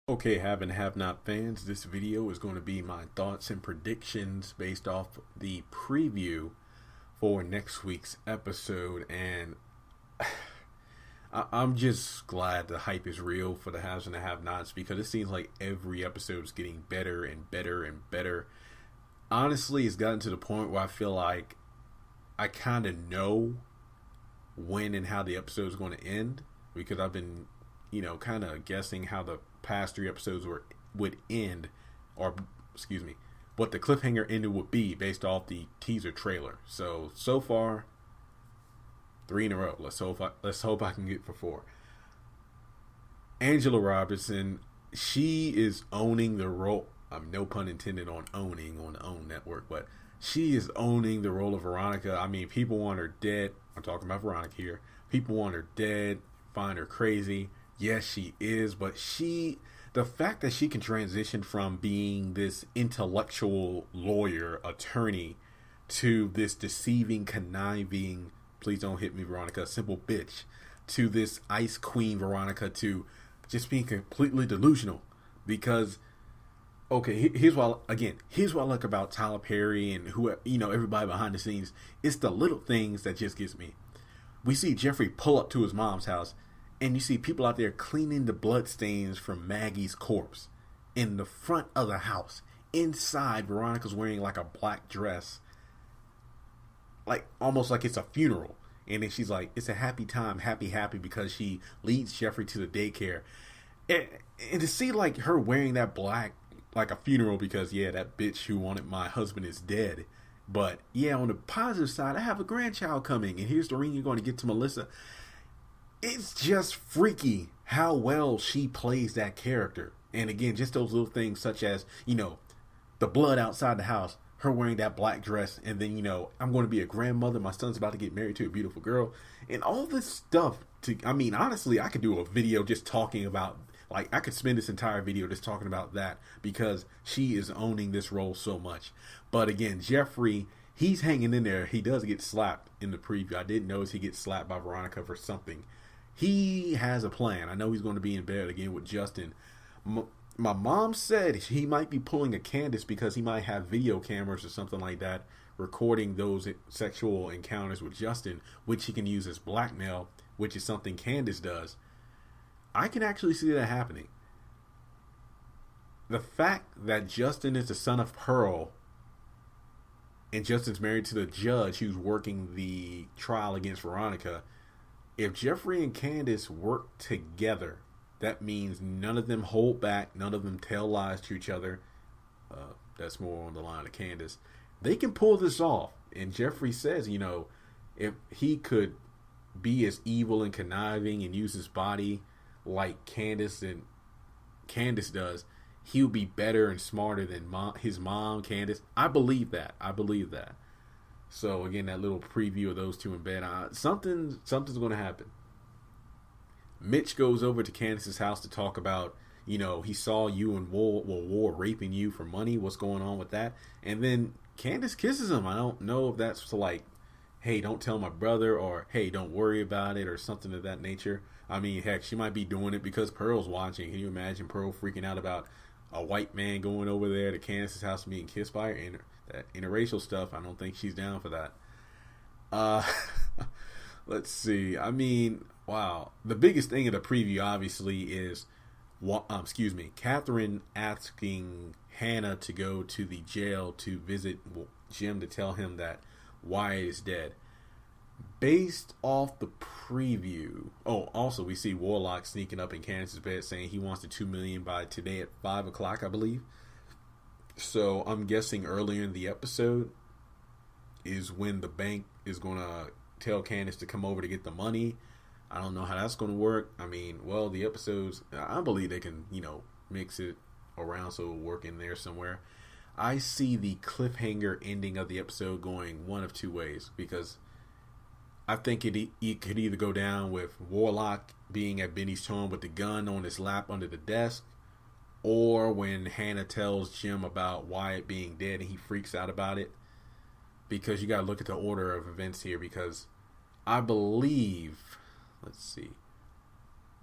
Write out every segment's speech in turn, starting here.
Okay, have and have not fans, this video is going to be my thoughts and predictions based off the preview for next week's episode. And I'm just glad the hype is real for the haves and the have nots because it seems like every episode is getting better and better and better. Honestly, it's gotten to the point where I feel like I kind of know when and how the episode is going to end because I've been, kind of guessing how the past three episodes would end, or excuse me, what the cliffhanger ending would be based off the teaser trailer. So far, three in a row. Let's hope I can get for four. Angela Robertson, she is owning the role. No pun intended on owning on the OWN network, but she is owning the role of Veronica. I mean, people want her dead. I'm talking about Veronica here. People want her dead, find her crazy. Yes, she is, but the fact that she can transition from being this intellectual lawyer, attorney, to this deceiving, conniving, please don't hit me, Veronica, simple bitch, to this ice queen, Veronica, to just being completely delusional. Because, okay, here's what I like about Tyler Perry and everybody behind the scenes. It's the little things that just gets me. We see Jeffrey pull up to his mom's house, and you see people out there cleaning the blood stains from Maggie's corpse in the front of the house. Inside, Veronica's wearing like a black dress, like almost like it's a funeral. And then she's like, it's a happy time, happy, because she leads Jeffrey to the daycare. And to see like her wearing that black, like a funeral, because yeah, that bitch who wanted my husband is dead. But yeah, on the positive side, I have a grandchild coming, and here's the ring you're going to get to Melissa. It's just freaky how well she plays that character. And again, just those little things such as, the blood outside the house, her wearing that black dress, and then, I'm going to be a grandmother, my son's about to get married to a beautiful girl, and all this stuff. Honestly, I could do a video just talking about, like, I could spend this entire video just talking about that because she is owning this role so much. But again, Jeffrey, he's hanging in there. He does get slapped in the preview. I didn't notice he gets slapped by Veronica for something. He has a plan. I know he's going to be in bed again with Justin. My mom said he might be pulling a Candace because he might have video cameras or something like that recording those sexual encounters with Justin, which he can use as blackmail, which is something Candace does. I can actually see that happening. The fact that Justin is the son of Pearl and Justin's married to the judge who's working the trial against Veronica. If Jeffrey and Candace work together, that means none of them hold back, none of them tell lies to each other. That's more on the line of Candace. They can pull this off. And Jeffrey says, if he could be as evil and conniving and use his body like Candace does, he would be better and smarter than his mom, Candace. I believe that. So again, that little preview of those two in bed, something's going to happen. Mitch goes over to Candace's house to talk about, he saw you and War raping you for money. What's going on with that? And then Candace kisses him. I don't know if that's like, hey, don't tell my brother, or hey, don't worry about it, or something of that nature. I mean, heck, she might be doing it because Pearl's watching. Can you imagine Pearl freaking out about a white man going over there to Candace's house and being kissed by her? And that interracial stuff, I don't think she's down for that. Let's see. I mean, wow. The biggest thing in the preview, obviously, is, Catherine asking Hannah to go to the jail to visit Jim to tell him that Wyatt is dead. Based off the preview. Oh, also, we see Warlock sneaking up in Candace's bed saying he wants the $2 million by today at 5 o'clock, I believe. So I'm guessing earlier in the episode is when the bank is going to tell Candace to come over to get the money. I don't know how that's going to work. I mean, well, the episodes, I believe they can, mix it around so it'll work in there somewhere. I see the cliffhanger ending of the episode going one of two ways, because I think it could either go down with Warlock being at Benny's home with the gun on his lap under the desk, or when Hannah tells Jim about Wyatt being dead and he freaks out about it. Because you got to look at the order of events here, because I believe, let's see,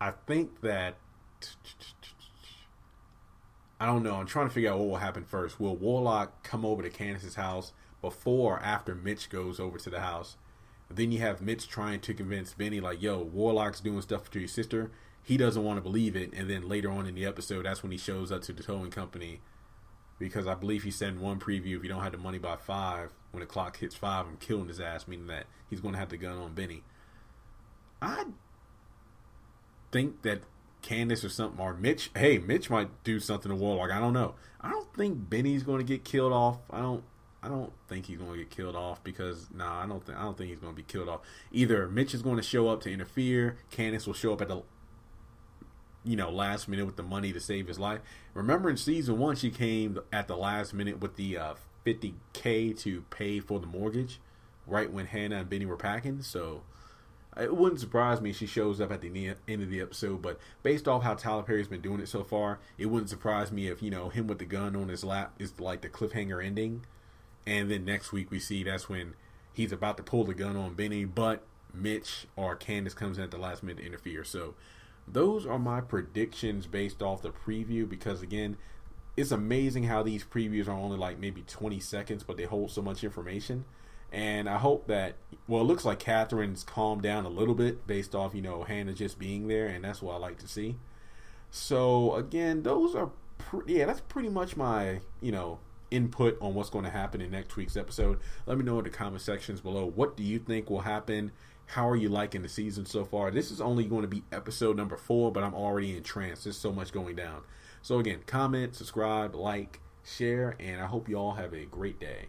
I think that I don't know. I'm trying to figure out what will happen first. Will Warlock come over to Candace's house before or after Mitch goes over to the house? Then you have Mitch trying to convince Benny, like, yo, Warlock's doing stuff to your sister. He doesn't want to believe it. And then later on in the episode, that's when he shows up to the towing company. Because I believe he said in one preview, if you don't have the money by 5, when the clock hits 5, I'm killing his ass, meaning that he's going to have the gun on Benny. I think that Candace or something, or Mitch might do something to Warlock. I don't know. I don't think Benny's going to get killed off. I don't think he's going to get killed off because I don't think he's going to be killed off. Either Mitch is going to show up to interfere, Candace will show up at the last minute with the money to save his life. Remember in season 1, she came at the last minute with the $50K to pay for the mortgage, right when Hannah and Benny were packing. So it wouldn't surprise me if she shows up at the end of the episode. But based off how Tyler Perry's been doing it so far, it wouldn't surprise me if him with the gun on his lap is like the cliffhanger ending. And then next week we see that's when he's about to pull the gun on Benny, but Mitch or Candace comes in at the last minute to interfere. So those are my predictions based off the preview, because again, it's amazing how these previews are only like maybe 20 seconds, but they hold so much information. And I hope that, it looks like Catherine's calmed down a little bit based off, Hannah just being there, and that's what I like to see. So again, those are, that's pretty much my, input on what's going to happen in next week's episode. Let me know in the comment sections below. What do you think will happen? How are you liking the season so far? This is only going to be episode number 4, but I'm already in trance. There's so much going down. So again, comment, subscribe, like, share, and I hope you all have a great day.